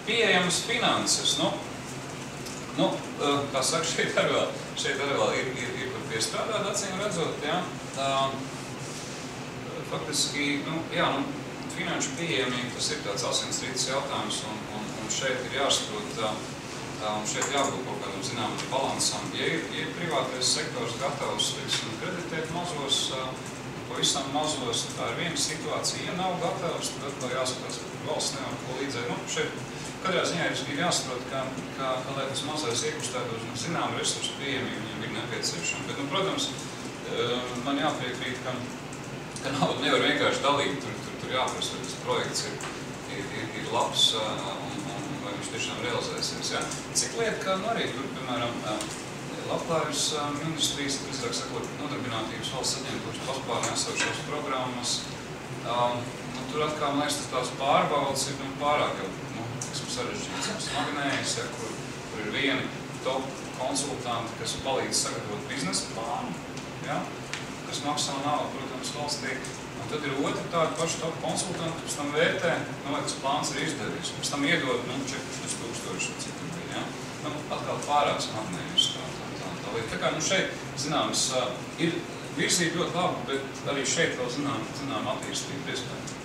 pieejamas finanses. Kā saka, šeit arī vēl ir kur piestrādāt, acīm redzot, jā. Faktiski, finanšu pieejamība, tas ir tāds asinsrites jautājums, un šeit ir jāsaprot, un šeit jābūt kaut kādam zināmam balansam. Ja ir privātais sektors gatavs, kreditēt mazos, pavisam mazos, tā ir viena situācija. Ja nav gatavs, tad atkal jāskatās, ka valsts nevar ko līdzēt. Šeit katrā ziņā ir jāsaprot, ka lai tas mazais iekustētos, zinām resursu pieejamību viņam ir nepieciešama. Bet, protams, man jāpiekrīt, ka naudu nevar vienkārši dalīt, tur jāprasa, vai tas projekts ir labs un vai viņš tiešām realizēsies. Ja? Cik lieta, ka arī tur, piemēram, Labklājības ministrijas, drīzāk sakot, nodarbinātības valsts aģentūras paspārnē esošās programmas, tur atkal, man liekas, tās pārbaudas ir pārāk jau sarežģītas, smagnējas, ja, kur ir vieni top konsultanti, kas palīdz sagatavot biznesa plānu, ja, kas maksā naudu, protams, valstī. Un tad ir otra tāda paša top konsultanti, kas tam vērtē, vai tas plāns ir izdevies. Pēc tam iedod 40,000 citam bija. Ja. Atkal pārāk smagnējas tā lieta. Tā kā šeit, zināms, ir virzība ļoti laba, bet arī šeit vēl zinām attīstība iespējams.